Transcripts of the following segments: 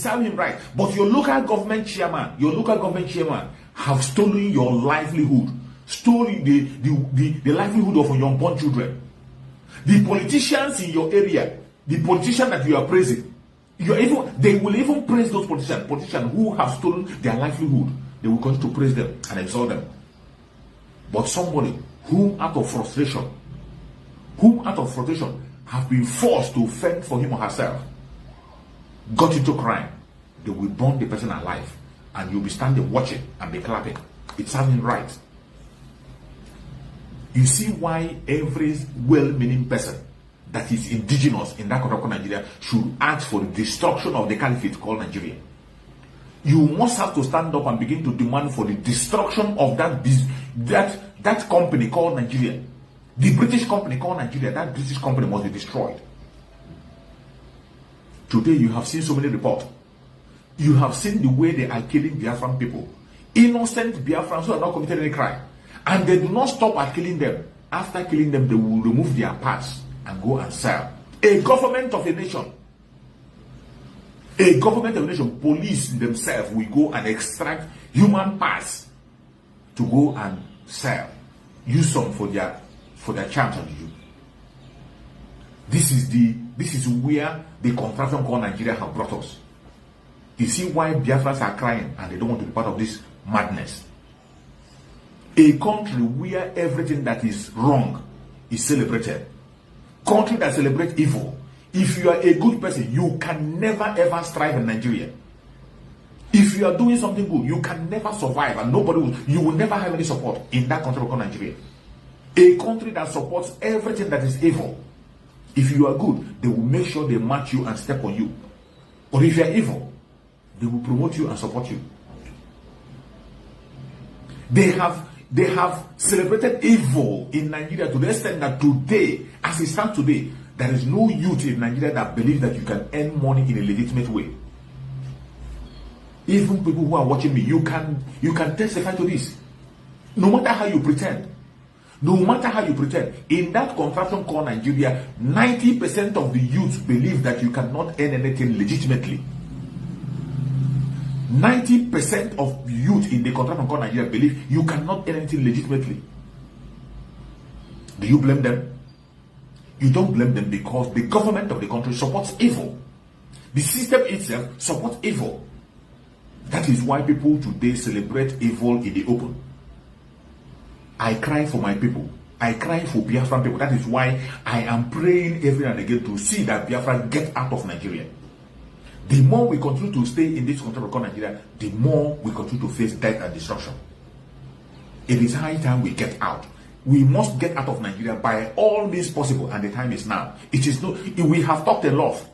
serve him right. But your local government chairman have stolen your livelihood, stolen the livelihood of your unborn children. The politicians in your area, the politicians that you are praising, they will even praise those politicians who have stolen their livelihood. They will continue to praise them and exalt them. But somebody whom out of frustration have been forced to fend for him or herself, got into crime, they will burn the person alive, and you'll be standing watching and be clapping. It's sounding right. You see why every well-meaning person that is indigenous in that country called Nigeria should ask for the destruction of the caliphate called Nigeria. You must have to stand up and begin to demand for the destruction of that company called Nigeria. The British company called Nigeria, that British company must be destroyed. Today you have seen so many reports. You have seen the way they are killing Biafran people. Innocent Biafrans who have not committed any crime. And they do not stop at killing them. After killing them, they will remove their parts and go and sell. A government of a nation, police themselves will go and extract human parts to go and sell. Use some for their charms and you. This is where the contraption called Nigeria have brought us. You see why Biafrans are crying and they don't want to be part of this madness. A country where everything that is wrong is celebrated. Country that celebrates evil. If you are a good person, you can never ever strive in Nigeria. If you are doing something good, you can never survive, and you will never have any support in that country called Nigeria. A country that supports everything that is evil. If you are good, they will make sure they match you and step on you. But if you are evil, they will promote you and support you. They have celebrated evil in Nigeria to the extent that today, as it stands today, there is no youth in Nigeria that believe that you can earn money in a legitimate way. Even people who are watching me, you can testify to this. No matter how you pretend, in that contraption called Nigeria, 90% of the youth believe that you cannot earn anything legitimately. 90% of youth in the contraption called Nigeria believe you cannot earn anything legitimately. Do you blame them? You don't blame them because the government of the country supports evil. The system itself supports evil. That is why people today celebrate evil in the open. I cry for my people. I cry for Biafran people. That is why I am praying every and again to see that Biafra get out of Nigeria. The more we continue to stay in this country called Nigeria, the more we continue to face death and destruction. It is high time we get out. We must get out of Nigeria by all means possible, and the time is now. We have talked a lot.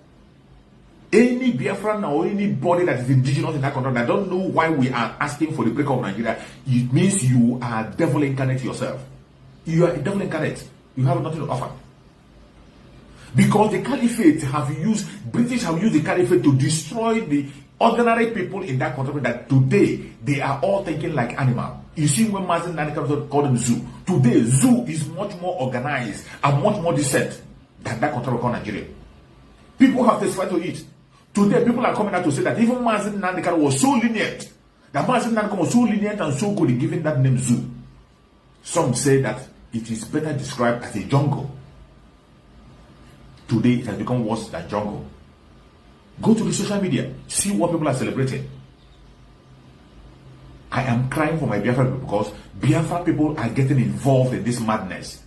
Any Biafran or anybody that is indigenous in that country that don't know why we are asking for the breakup of Nigeria, it means you are devil incarnate yourself. You are a devil incarnate. You have nothing to offer. Because the caliphate British have used the caliphate to destroy the ordinary people in that country that today they are all thinking like animal. You see when Mazi called them zoo. Today, zoo is much more organized and much more decent than that country called Nigeria. People have testified to it. Today, people are coming out to say that even Mazi Kanu was so lenient. That Mazi Kanu was so lenient and so good in giving that name zoo. Some say that it is better described as a jungle. Today, it has become worse than jungle. Go to the social media, see what people are celebrating. I am crying for my Biafra people because Biafra people are getting involved in this madness.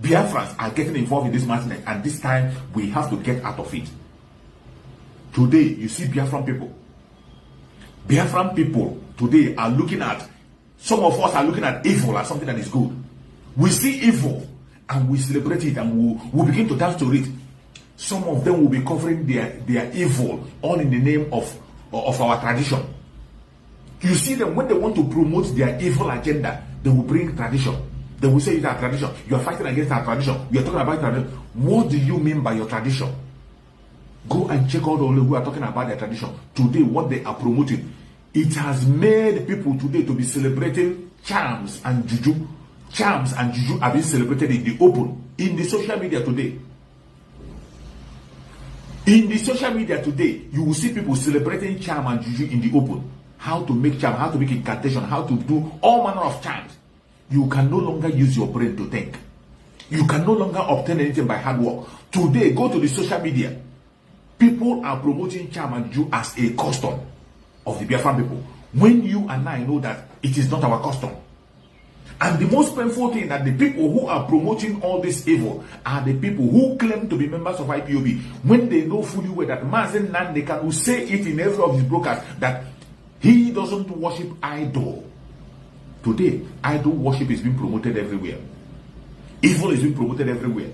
Biafrans are getting involved in this madness, and this time we have to get out of it. Today, you see Biafran people. Biafran people today are looking at, some of us are looking at evil as something that is good. We see evil and we celebrate it and we begin to dance to it. Some of them will be covering their evil all in the name of our tradition. You see them when they want to promote their evil agenda, they will bring tradition. They will say it's our tradition. You are fighting against our tradition. You are talking about tradition. What do you mean by your tradition? Go and check out all who are talking about their tradition. Today, what they are promoting, it has made people today to be celebrating charms and juju. Charms and juju are being celebrated in the open, in the social media today. In the social media today, you will see people celebrating charm and juju in the open. How to make charm, how to make incantation, how to do all manner of charms. You can no longer use your brain to think. You can no longer obtain anything by hard work. Today, go to the social media. People are promoting charm and juju as a custom of the Biafran people. When you and I know that it is not our custom. And the most painful thing that the people who are promoting all this evil are the people who claim to be members of IPOB, when they know fully well that Mazi Nnamdi Kanu say it in every of his broadcasts that he doesn't worship idol. Today, idol worship is being promoted everywhere. Evil is being promoted everywhere.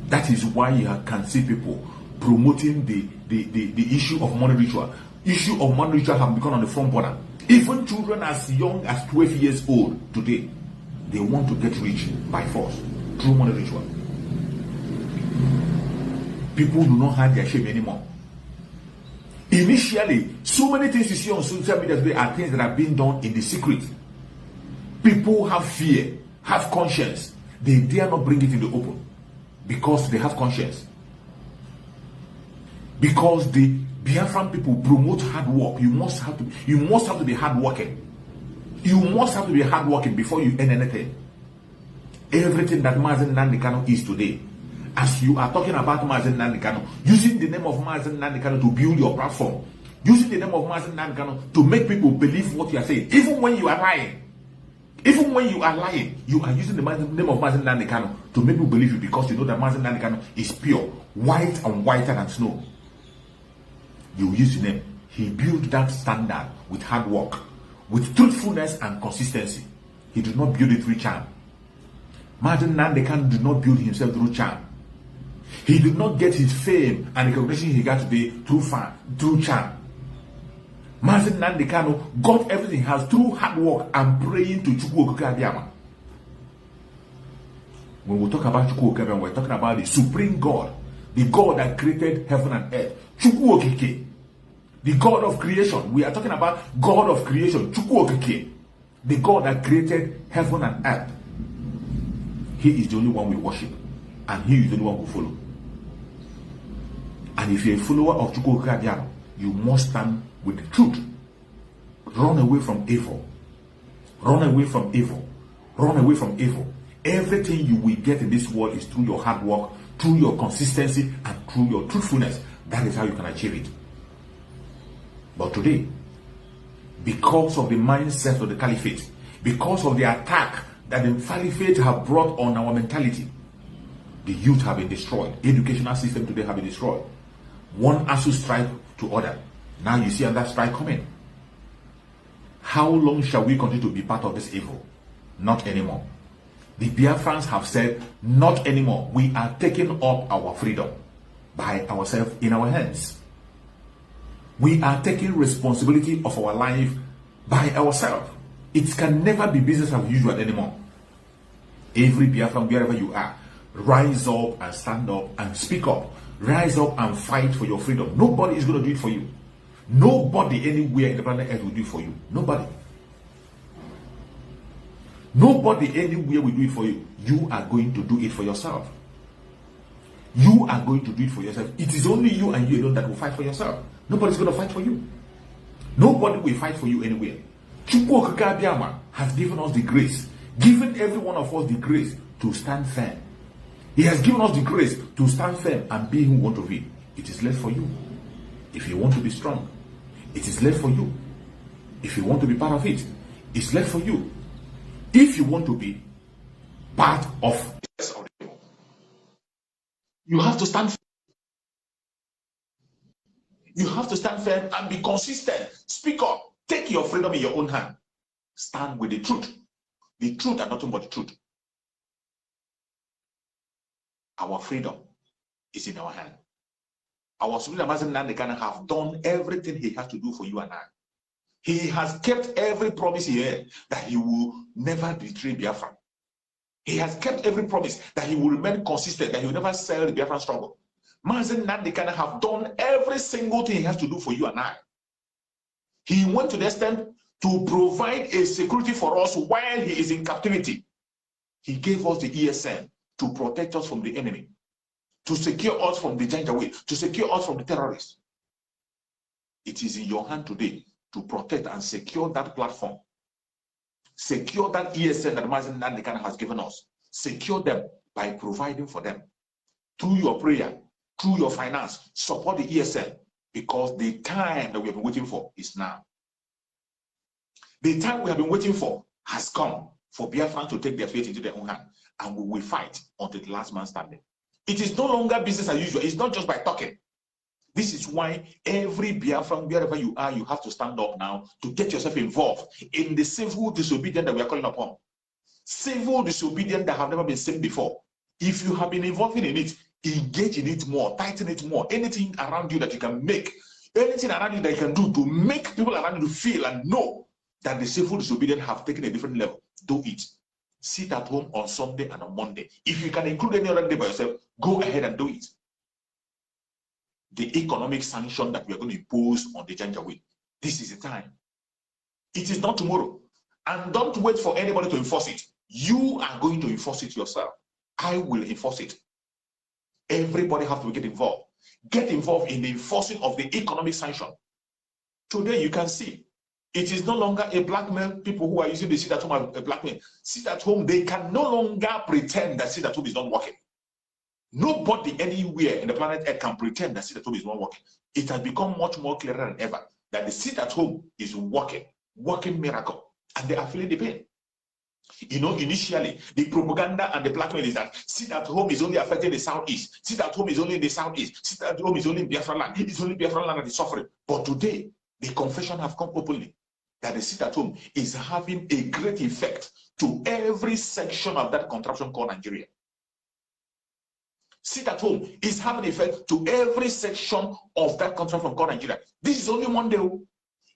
That is why you can see people promoting the issue of money ritual. Issue of money ritual have become on the front burner. Even children as young as 12 years old today, they want to get rich by force through money ritual. People do not have their shame anymore. Initially, so many things you see on social media today are things that are being done in the secret. People have fear, have conscience. They dare not bring it in the open because they have conscience. Because the Biafran people promote hard work. You must have to be hardworking. You must have to be hardworking before you earn anything. Everything that Mazi Nnamdi Kanu is today, as you are talking about Mazi Nnamdi Kanu, using the name of Mazi Nnamdi Kanu to build your platform, using the name of Mazi Nnamdi Kanu to make people believe what you are saying, even when you are lying. Even when you are lying, you are using the name of Mazi Nnamdi Kanu to make people believe you because you know that Mazi Nnamdi Kanu is pure, white and whiter than snow. You use the name. He built that standard with hard work, with truthfulness and consistency. He did not build it through charm. Mazi Nnamdi Kanu did not build himself through charm. He did not get his fame and recognition he got today through charm. Mazi Nnamdi Kanu got everything he has through hard work and praying to Chukwu Okike Abiyama. When we talk about Chukwu Okike Abiyama, we're talking about the supreme God, the God that created heaven and earth. Chukwu Okike, the God of creation. We are talking about God of creation, Chukwu Okike, the God that created heaven and earth. He is the only one we worship, and he is the only one we follow. And if you're a follower of Chukwu Okike Abiyama, you must stand with the truth. Run away from evil. Run away from evil. Run away from evil. Everything you will get in this world is through your hard work, through your consistency, and through your truthfulness. That is how you can achieve it. But today, because of the mindset of the caliphate, because of the attack that the caliphate have brought on our mentality, the youth have been destroyed. Educational system today have been destroyed. One ASU strike to other. Now you see another strike coming. How long shall we continue to be part of this evil? Not anymore. The Biafrans have said, not anymore. We are taking up our freedom by ourselves in our hands. We are taking responsibility of our life by ourselves. It can never be business as usual anymore. Every Biafran, wherever you are, rise up and stand up and speak up. Rise up and fight for your freedom. Nobody is going to do it for you. Nobody anywhere in the planet Earth will do it for you. Nobody. Nobody anywhere will do it for you. You are going to do it for yourself. You are going to do it for yourself. It is only you and you alone that will fight for yourself. Nobody's going to fight for you. Nobody will fight for you anywhere. Chukwu Okike Abiyama has given us the grace, given every one of us the grace to stand firm. He has given us the grace to stand firm and be who we want to be. It is left for you. If you want to be strong, it is left for you. If you want to be part of it, it's left for you. If you want to be part of it, you have to stand firm. You have to stand firm and be consistent. Speak up. Take your freedom in your own hand. Stand with the truth. The truth and nothing but the truth. Our freedom is in our hand. Our Supreme Mazi Nnamdi Kanu have done everything he has to do for you and I. He has kept every promise he had that he will never betray Biafra. He has kept every promise that he will remain consistent, that he will never sell the Biafran struggle. Mazi Nnamdi Kanu have done every single thing he has to do for you and I. He went to the extent to provide a security for us while he is in captivity. He gave us the ESN to protect us from the enemy. to secure us from the Janjaweed, to secure us from the terrorists. It is in your hand today to protect and secure that platform. Secure that ESN that Mazi Nnamdi Kanu has given us. Secure them by providing for them. Through your prayer, through your finance, support the ESN, because the time that we have been waiting for is now. The time we have been waiting for has come for Biafra to take their fate into their own hand, and we will fight until the last man standing. It is no longer business as usual. It's not just by talking. This is why every Biafran, wherever you are, you have to stand up now to get yourself involved in the civil disobedience that we are calling upon. Civil disobedience that have never been seen before. If you have been involved in it, engage in it more, tighten it more. Anything around you that you can make, anything around you that you can do to make people around you feel and know that the civil disobedience have taken a different level, do it. Sit at home on Sunday and on Monday. If you can include any other day by yourself, go ahead and do it. The economic sanction that we are going to impose on the Janjaweed, this is the time. It is not tomorrow. And don't wait for anybody to enforce it. You are going to enforce it yourself. I will enforce it. Everybody has to get involved. Get involved in the enforcing of the economic sanction. Today you can see it is no longer a blackmail. People who are using the sit at home as a blackmail. Sit at home, they can no longer pretend that sit at home is not working. Nobody anywhere in the planet Earth can pretend that sit at home is not working. It has become much more clearer than ever that the sit at home is working miracle, and they are feeling the pain. You know, initially, the propaganda and the blackmail is that sit at home is only affecting the southeast. Sit at home is only in the southeast. Sit at home is only in Biafra land. It's only Biafra land that is suffering. But today, the confession have come openly that the sit at home is having a great effect to every section of that contraption called Nigeria. Sit at home is having effect to every section of that contraption called Nigeria. This is only one day.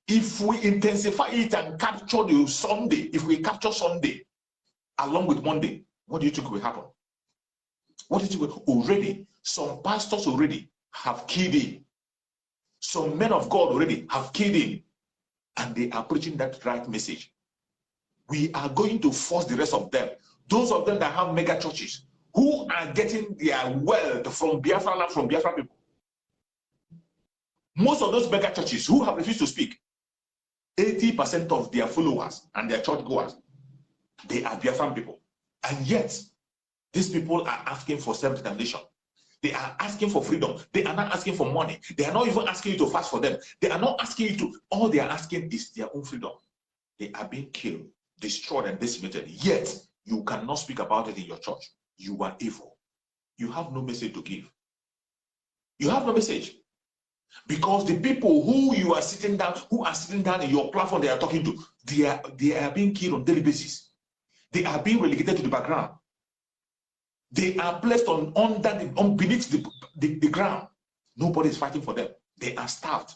If we intensify it and capture the Sunday, if we capture Sunday along with Monday, what do you think will happen? What do you think already? Some pastors already have keyed in. Some men of God already have keyed in. And they are preaching that right message. We are going to force the rest of them, those of them that have mega churches, who are getting their wealth from Biafra land, from Biafra people. Most of those mega churches who have refused to speak, 80% of their followers and their churchgoers, they are Biafran people. And yet, these people are asking for self-determination. They are asking for freedom. They are not asking for money. They are not even asking you to fast for them. They are not asking you to, all they are asking is their own freedom. They are being killed, destroyed, and decimated. Yet, you cannot speak about it in your church. You are evil. You have no message to give. You have no message. Because the people who you are sitting down, who are sitting down in your platform they are talking to, they are being killed on a daily basis. They are being relegated to the background. They are placed on beneath the ground. Nobody is fighting for them. They are starved.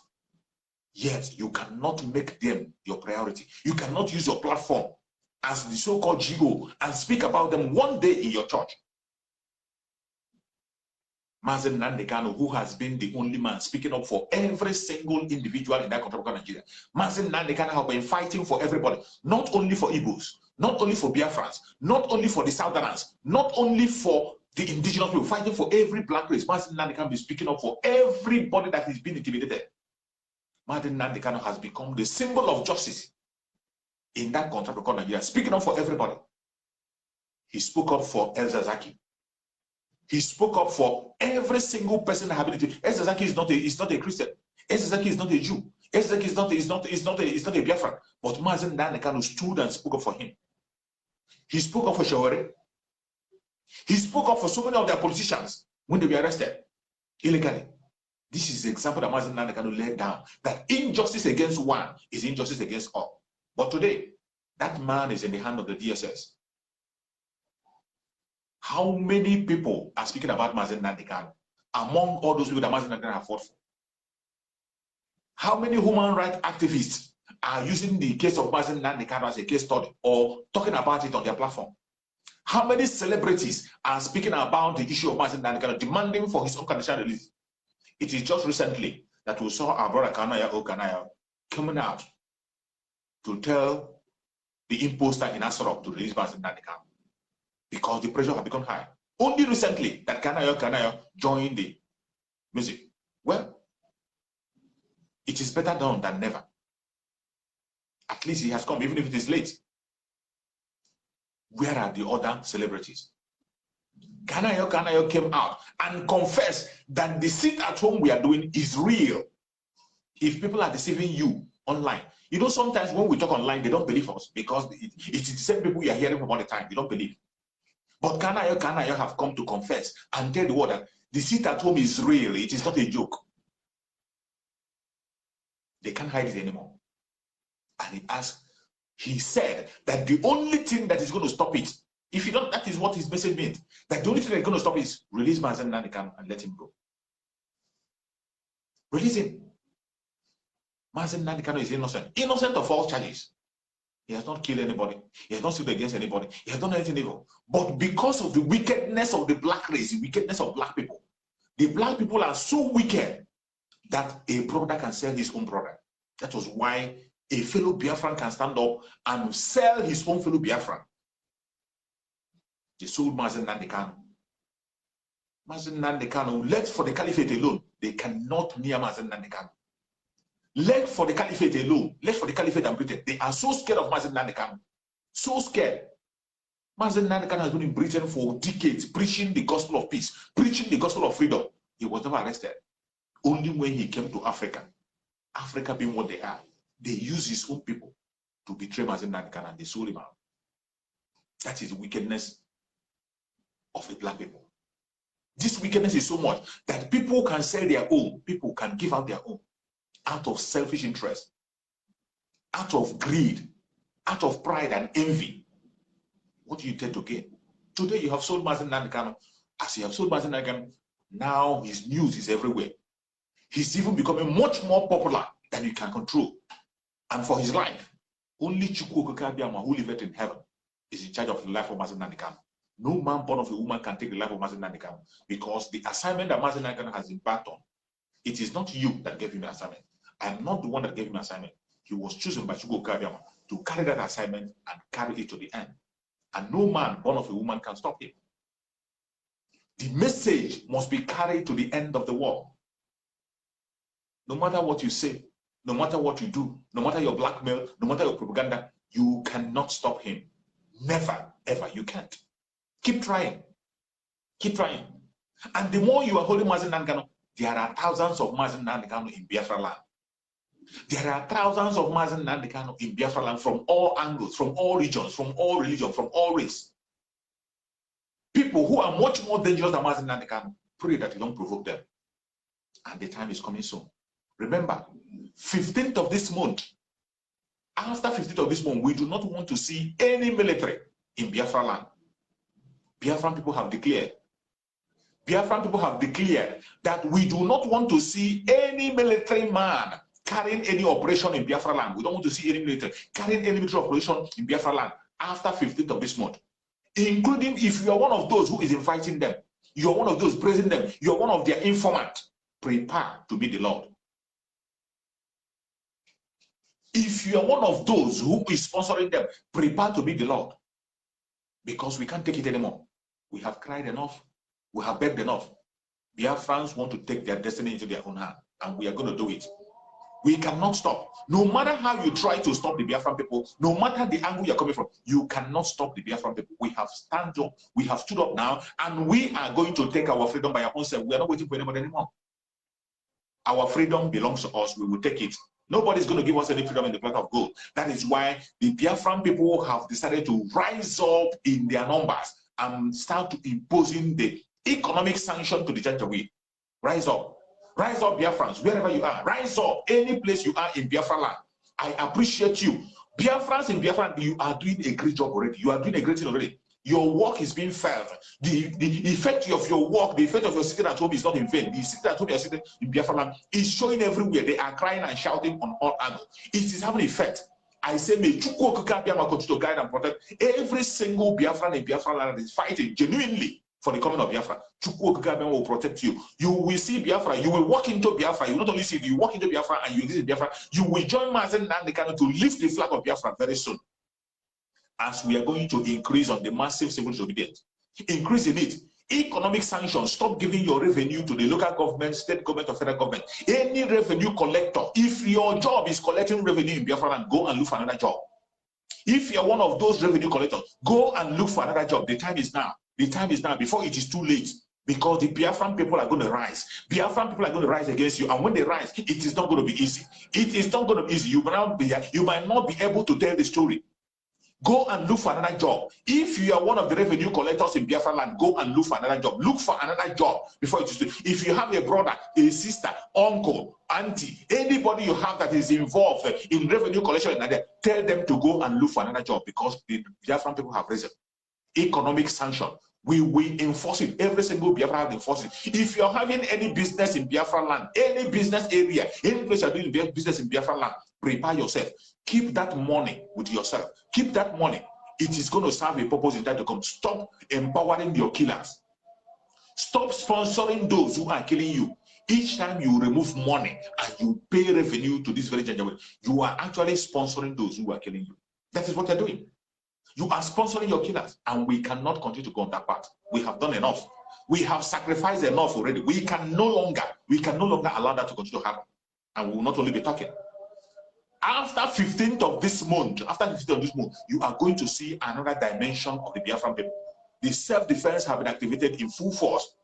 Yet you cannot make them your priority. You cannot use your platform as the so-called GO and speak about them one day in your church. Mazi Nnamdi Kanu, who has been the only man speaking up for every single individual in that country of Nigeria. Mazi Nnamdi Kanu has been fighting for everybody, not only for Igbos, not only for Biafrans, not only for the Southerners, not only for the indigenous people, fighting for every black race. Mazi Nnamdi Kanu is speaking up for everybody that is being intimidated. Mazi Nnamdi Kanu has become the symbol of justice in that country of Nigeria, speaking up for everybody. He spoke up for El Zazaki. He spoke up for every single person that happened to him. El Zazaki is not a Christian. El Zazaki is not a Jew. El Zazaki is not a Biafran. But Mazi Nnamdi Kanu stood and spoke up for him. He spoke up for Shawari. He spoke up for so many of their politicians when they were arrested illegally. This is the example that Mazi Nnamdi Kanu laid down, that injustice against one is injustice against all. But today, that man is in the hand of the DSS. How many people are speaking about Mazi Nnamdi Kanu among all those people that Mazi Nnamdi Kanu have fought for? How many human rights activists are using the case of Mazi Nnamdi Kanu as a case study or talking about it on their platform? How many celebrities are speaking about the issue of Mazi Nnamdi Kanu, demanding for his unconditional release? It is just recently that we saw our brother Kanaya coming out to tell the imposter in Asorock to release Mazi Nnamdi Kanu, because the pressure has become high. Only recently that Kanayo joined the music. Well, it is better done than never. At least he has come, even if it is late. Where are the other celebrities? Kanayo came out and confessed that the sit at home we are doing is real. If people are deceiving you online, you know, sometimes when we talk online, they don't believe us because it's the same people you are hearing from all the time. They don't believe. But Kanayo have come to confess and tell the world that the sit at home is real. It is not a joke. They can't hide it anymore. And he said that the only thing that is going to stop it, if you don't, that is what his message meant, that the only thing that is going to stop is release Mazi Nnamdi Kanu and let him go. Release him. Mazi Nnamdi Kanu is innocent. Innocent of all charges. He has not killed anybody. He has not stood against anybody. He has done anything evil. But because of the wickedness of the black race, the wickedness of black people, the black people are so wicked that a brother can sell his own brother. That was why a fellow Biafran can stand up and sell his own fellow Biafran. They sold Mazi Nnamdi Kanu. Mazi Nnamdi Kanu, left for the caliphate alone, they cannot near Mazi Nnamdi Kanu. Left for the caliphate alone, left for the caliphate and Britain, they are so scared of Mazi Nnamdi Kanu. So scared. Mazi Nnamdi Kanu has been in Britain for decades, preaching the gospel of peace, preaching the gospel of freedom. He was never arrested. Only when he came to Africa, Africa being what they are, they use his own people to betray Mazi Nnamdi Kanu and they sold him out. That is the wickedness of the black people. This wickedness is so much that people can sell their own, people can give out their own out of selfish interest, out of greed, out of pride and envy. What do you tend to gain? Today you have sold Mazi Nnamdi Kanu. As you have sold Mazi Nnamdi Kanu, now his news is everywhere. He's even becoming much more popular than you can control. And for his life, only Chukwu Okike Abiama, who liveth in heaven, is in charge of the life of Mazi Nnamdi Kanu. No man born of a woman can take the life of Mazi Nnamdi Kanu, because the assignment that Mazi Nnamdi Kanu has embarked on, it is not you that gave him the assignment. I am not the one that gave him the assignment. He was chosen by Chukwu Okike Abiama to carry that assignment and carry it to the end. And no man born of a woman can stop him. The message must be carried to the end of the world. No matter what you say, no matter what you do, no matter your blackmail, no matter your propaganda, you cannot stop him. Never, ever, you can't. Keep trying. Keep trying. And the more you are holding Mazi Nnamdi Kanu, there are thousands of Mazi Nnamdi Kanu in Biafra land. There are thousands of Mazi Nnamdi Kanu in Biafra land from all angles, from all regions, from all religions, from all race. People who are much more dangerous than Mazi Nnamdi Kanu. Pray that you don't provoke them. And the time is coming soon. Remember, 15th of this month, after 15th of this month, we do not want to see any military in Biafra land. Biafran people have declared. Biafran people have declared that we do not want to see any military man carrying any operation in Biafra land. We don't want to see any military carrying any military operation in Biafra land after 15th of this month. Including if you are one of those who is inviting them, you are one of those praising them, you are one of their informants, prepare to be the Lord. If you are one of those who is sponsoring them, prepare to be the Lord. Because we can't take it anymore. We have cried enough. We have begged enough. Biafrans want to take their destiny into their own hand, and we are going to do it. We cannot stop. No matter how you try to stop the Biafran people, no matter the angle you're coming from, you cannot stop the Biafran people. We have stood up now, and we are going to take our freedom by our own self. We are not waiting for anybody anymore. Our freedom belongs to us. We will take it. Nobody's going to give us any freedom in the cloth of gold. That is why the Biafran people have decided to rise up in their numbers and start to imposing the economic sanction to the Janjaweed. Rise up. Rise up, Biafrans, wherever you are. Rise up, any place you are in Biafra land. I appreciate you. Biafrans in Biafra, you are doing a great job already. You are doing a great thing already. Your work is being felt. The effect of your work, the effect of your sitting at home is not in vain. The sitting at home you are sitting in Biafra land is showing everywhere. They are crying and shouting on all angles. It is having effect. I say, may Chukwu Okike Abiama continue to guide and protect every single Biafran in Biafra land that is fighting genuinely for the coming of Biafra. Chukwu Okike Abiama will protect you. You will see Biafra. You will walk into Biafra. You will not only see it, you walk into Biafra and you exist in Biafra. You will join Mazi Nnamdi Kanu to lift the flag of Biafra very soon. As we are going to increase on the massive civil disobedience. Increase in it. Economic sanctions, stop giving your revenue to the local government, state government, or federal government. Any revenue collector, if your job is collecting revenue in Biafra land, go and look for another job. If you're one of those revenue collectors, go and look for another job. The time is now. The time is now before it is too late. Because the Biafran people are going to rise. Biafran people are going to rise against you. And when they rise, it is not going to be easy. It is not going to be easy. You might not be able to tell the story. Go and look for another job. If you are one of the revenue collectors in Biafra land, go and look for another job. Look for another job before it is too late. If you have a brother, a sister, uncle, auntie, anybody you have that is involved in revenue collection in Nigeria, tell them to go and look for another job because the Biafran people have risen. Economic sanction. We will enforce it. Every single Biafra have enforced it. If you're having any business in Biafra land, any business area, any place you're doing business in Biafra land, prepare yourself. Keep that money with yourself. Keep that money. It is going to serve a purpose in time to come. Stop empowering your killers. Stop sponsoring those who are killing you. Each time you remove money and you pay revenue to this very changeable, you are actually sponsoring those who are killing you. That is what you're doing. You are sponsoring your killers, and we cannot continue to go on that path. We have done enough. We have sacrificed enough already. We can no longer allow that to continue to happen. And we will not only be talking. After 15th of this month, you are going to see another dimension of the Biafran people. The self-defense have been activated in full force.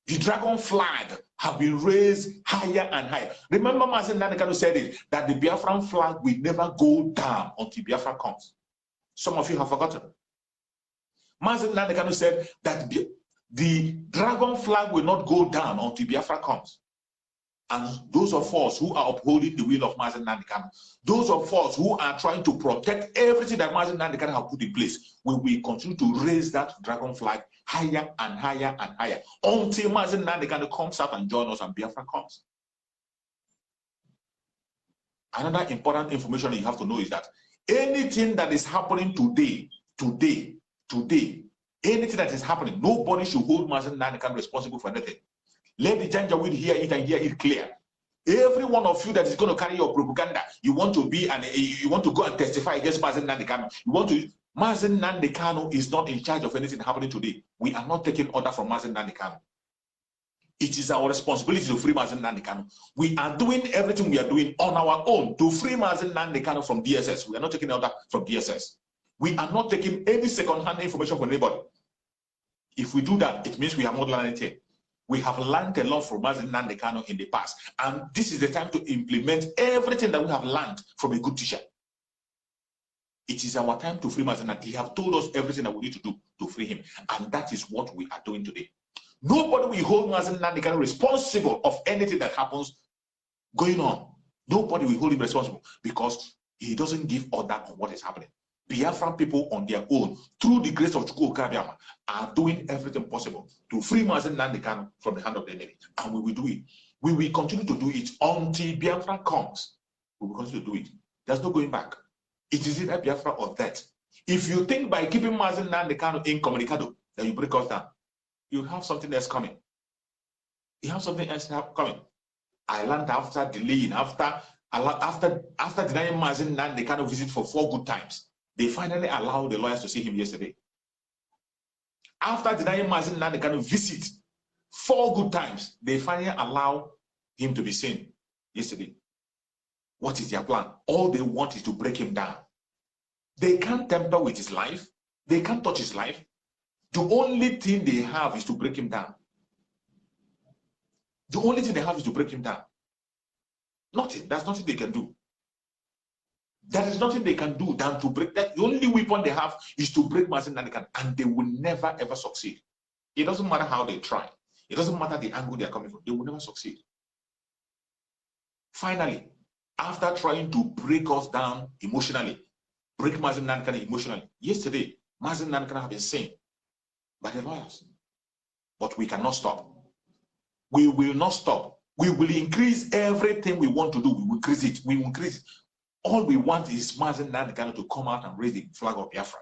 The dragon flag have been raised higher and higher. Remember, Mazi Nnamdi Kanu said it, that the Biafran flag will never go down until Biafra comes. Some of you have forgotten. Mazi Nnamdi Kanu said that the dragon flag will not go down until Biafra comes. And those of us who are upholding the will of Mazi Nnamdi Kanu, those of us who are trying to protect everything that Mazi Nnamdi Kanu has put in place, we will continue to raise that dragon flag higher and higher and higher until Mazi Nnamdi Kanu comes out and joins us and Biafra comes. Another important information you have to know is that anything that is happening today, anything that is happening, nobody should hold Mazi Nnamdi Kanu responsible for anything. Let the Janjaweed hear it and hear it clear. Every one of you that is going to carry your propaganda, you want to be and you want to go and testify against Mazi Nnamdi Kanu. You want to. Mazi Nnamdi Kanu is not in charge of anything happening today. We are not taking order from Mazi Nnamdi Kanu. It is our responsibility to free Mazi Nnamdi Kanu. We are doing everything we are doing on our own to free Mazi Nnamdi Kanu from DSS. We are not taking order from DSS. We are not taking any second-hand information from anybody. If we do that, it means we have not learned anything. We have learned a lot from Mazi Nnamdi Kanu in the past, and this is the time to implement everything that we have learned from a good teacher. It is our time to free Mazi Nnamdi. He has told us everything that we need to do to free him, and that is what we are doing today. Nobody will hold Mazi Nnamdi Kanu responsible of anything that happens going on. Nobody will hold him responsible because he doesn't give order on what is happening. Biafran people on their own, through the grace of Chukwu Okabiama, are doing everything possible to free Mazi Nnamdi Kanu from the hand of the enemy. And we will do it. We will continue to do it until Biafra comes. We will continue to do it. There's no going back. It is either Biafra or that. If you think by keeping Mazi Nnamdi Kanu incommunicado that you break us down, you have something else coming. You have something else coming. I learned after delaying, after denying Mazi Nnamdi Kanu visit for 4 good times. They finally allowed the lawyers to see him yesterday. After denying Mazi Nnamdi Kanu visit 4 good times, they finally allow him to be seen yesterday. What is their plan? All they want is to break him down. They can't tamper with his life. They can't touch his life. The only thing they have is to break him down. The only thing they have is to break him down. Nothing. That's nothing they can do. There is nothing they can do than to break that. The only weapon they have is to break Mazi Nnamdi Kanu, and they will never ever succeed. It doesn't matter how they try. It doesn't matter the angle they are coming from. They will never succeed. Finally, after trying to break us down emotionally, break Mazi Nnamdi Kanu emotionally, yesterday, Mazi Nnamdi Kanu have been seen by the lawyers. But we cannot stop. We will not stop. We will increase everything we want to do. We will increase it. We will increase it. All we want is Mazi Nnamdi Kanu to come out and raise the flag of Biafra.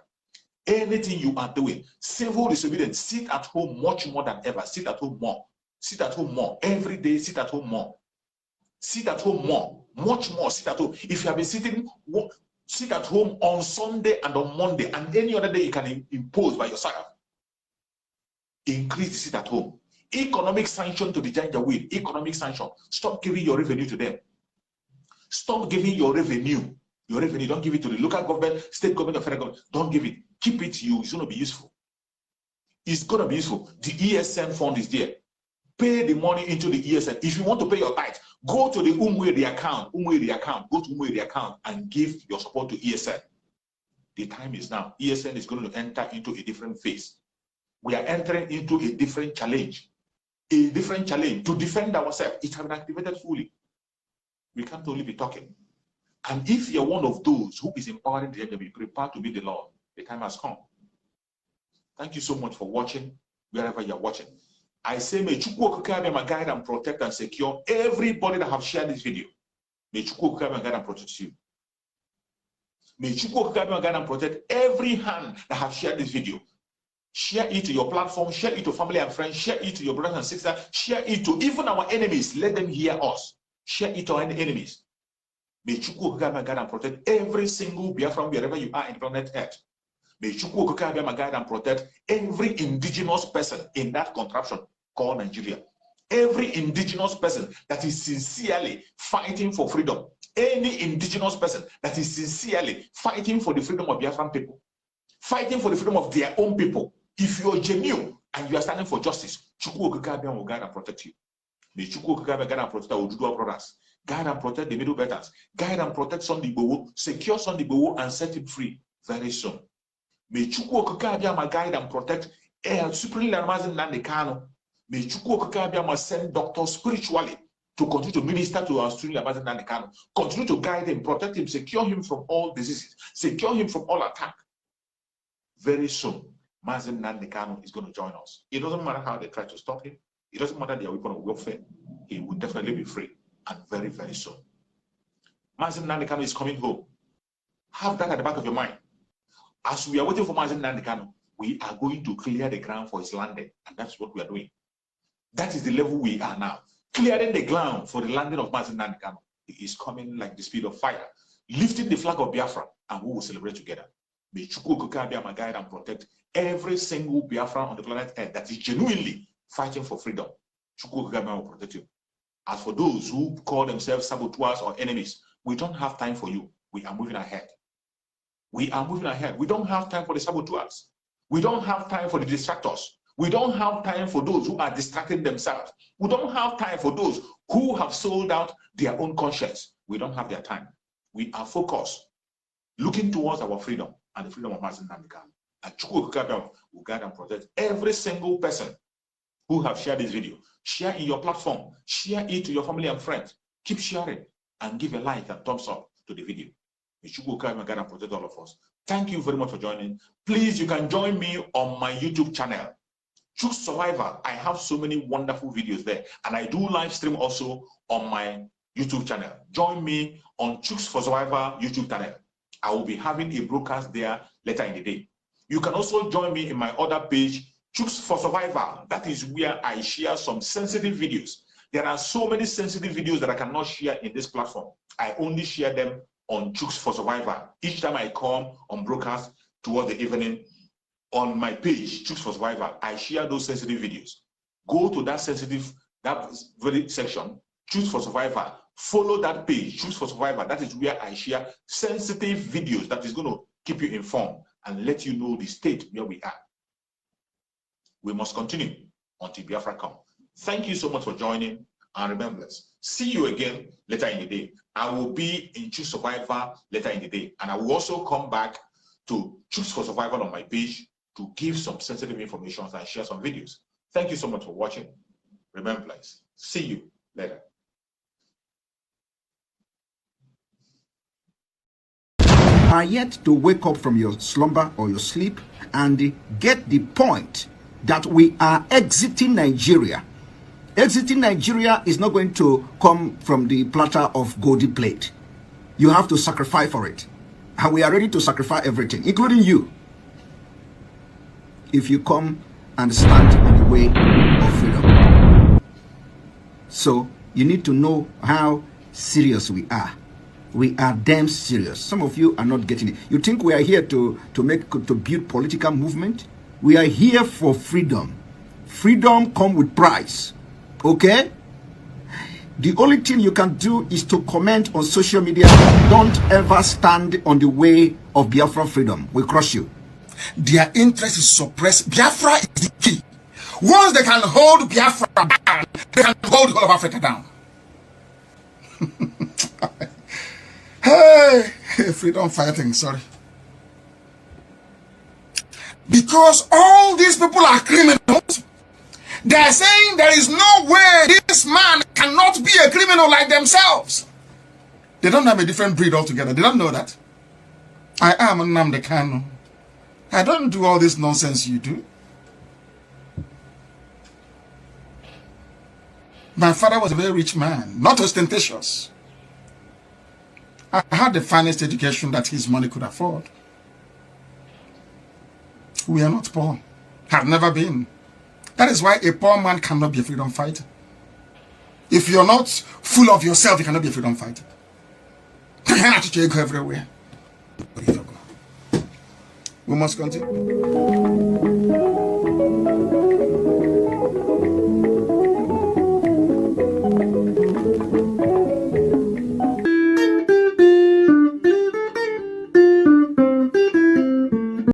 Anything you are doing, civil disobedience, sit at home much more than ever. Sit at home more. Sit at home more. Every day, sit at home more. Sit at home more. Much more. Sit at home. If you have been sitting, sit at home on Sunday and on Monday and any other day you can impose by yourself. Increase the seat at home. Economic sanction to the Janjaweed. Economic sanction. Stop giving your revenue to them. Stop giving your revenue. Your revenue, don't give it to the local government, state government, or federal government. Don't give it. Keep it to you. It's going to be useful. It's going to be useful. The ESN fund is there. Pay the money into the ESN. If you want to pay your tithe, go to the Umweri account. Go to Umweri account and give your support to ESN. The time is now. ESN is going to enter into a different phase. We are entering into a different challenge. A different challenge to defend ourselves. It has been activated fully. We can't only be talking. And if you're one of those who is empowering the enemy, prepare to be the Lord. The time has come. Thank you so much for watching, wherever you're watching. I say, may Chukwu Okike my guide and protect and secure everybody that have shared this video. May Chukwu Okike my guide and protect you. May Chukwu Okike my guide and protect every hand that have shared this video. Share it to your platform, share it to family and friends, share it to your brothers and sisters, share it to even our enemies. Let them hear us. Share it to our enemies. May Chukwu Okike my guide and protect every single Biafran wherever you are in planet Earth. May Chukwu Okike my guide and protect every indigenous person in that contraption called Nigeria. Every indigenous person that is sincerely fighting for freedom. Any indigenous person that is sincerely fighting for the freedom of Biafran people. Fighting for the freedom of their own people. If you are genuine and you are standing for justice, Chukwu Okike will guide and protect you. May Chukwu Okike guide and protect our Oduduwa brothers. Guide and protect the Middle Belters. Guide and protect Sunday Igboho. Secure Sunday Igboho and set him free very soon. May Chukwu Okike guide and protect Supreme Leader Nnamdi Kanu. May Chukwu Okike send doctors spiritually to continue to minister to our Supreme Leader Nnamdi Kanu. Continue to guide him, protect him, secure him from all diseases, secure him from all attack. Very soon, Mazi Nnamdi Kanu is going to join us. It doesn't matter how they try to stop him. It doesn't matter their weapon of warfare. He will definitely be free, and very, very soon. Mazi Nnamdi Kanu is coming home. Have that at the back of your mind. As we are waiting for Mazi Nnamdi Kanu, we are going to clear the ground for his landing, and that's what we are doing. That is the level we are now. Clearing the ground for the landing of Mazi Nnamdi Kanu. He is coming like the speed of fire, lifting the flag of Biafra, and we will celebrate together. May Chukwu Okike be my guide and protect every single Biafran on the planet Earth that is genuinely fighting for freedom. Chukwu Okike will protect you. As for those who call themselves saboteurs or enemies, we don't have time for you. We are moving ahead. We are moving ahead. We don't have time for the saboteurs. We don't have time for the distractors. We don't have time for those who are distracting themselves. We don't have time for those who have sold out their own conscience. We don't have their time. We are focused, looking towards our freedom and the freedom of Mazi Nnamdi Kanu. And Chukwu Okike will guide and protect every single person who have shared this video. Share in your platform. Share it to your family and friends. Keep sharing and give a like and thumbs up to the video. May Chukwu Okike guide and protect all of us. Thank you very much for joining. Please, you can join me on my YouTube channel. Choose Survivor. I have so many wonderful videos there. And I do live stream also on my YouTube channel. Join me on Choose for Survivor YouTube channel. I will be having a broadcast there later in the day. You can also join me in my other page, Choose for Survivor. That is where I share some sensitive videos. There are so many sensitive videos that I cannot share in this platform. I only share them on Choose for Survivor. Each time I come on broadcast towards the evening, on my page, Choose for Survivor, I share those sensitive videos. Go to that very section, Choose for Survivor. Follow that page, Choose for Survivor. That is where I share sensitive videos that is going to keep you informed and let you know the state where we are. We must continue until Biafra comes. Thank you so much for joining, and remember, see you again later in the day. I will be in Choose Survivor later in the day, and I will also come back to Choose for Survival on my page to give some sensitive information and share some videos. Thank you so much for watching. Remember, see you later. Are yet to wake up from your slumber or your sleep and get the point that we are exiting Nigeria. Exiting Nigeria is not going to come from the platter of golden plate. You have to sacrifice for it. And we are ready to sacrifice everything, including you, if you come and stand in the way of freedom. So you need to know how serious we are. We are damn serious. Some of you are not getting it. You think we are here to build political movement? We are here for freedom. freedom comes with price. Okay? The only thing you can do is to comment on social media. Don't ever stand on the way of Biafra freedom. We'll crush you. Their interest is suppressed. Biafra is the key. Once they can hold Biafra down, they can hold the whole of Africa down. Hey, freedom fighting, sorry. Because all these people are criminals, they are saying there is no way this man cannot be a criminal like themselves. They don't have a different breed altogether. They don't know that. I am Nnamdi Kanu. I don't do all this nonsense you do. My father was a very rich man, not ostentatious. I had the finest education that his money could afford. We are not poor. Have never been. That is why a poor man cannot be a freedom fighter. If you're not full of yourself, you cannot be a freedom fighter. You cannot go everywhere. We must continue.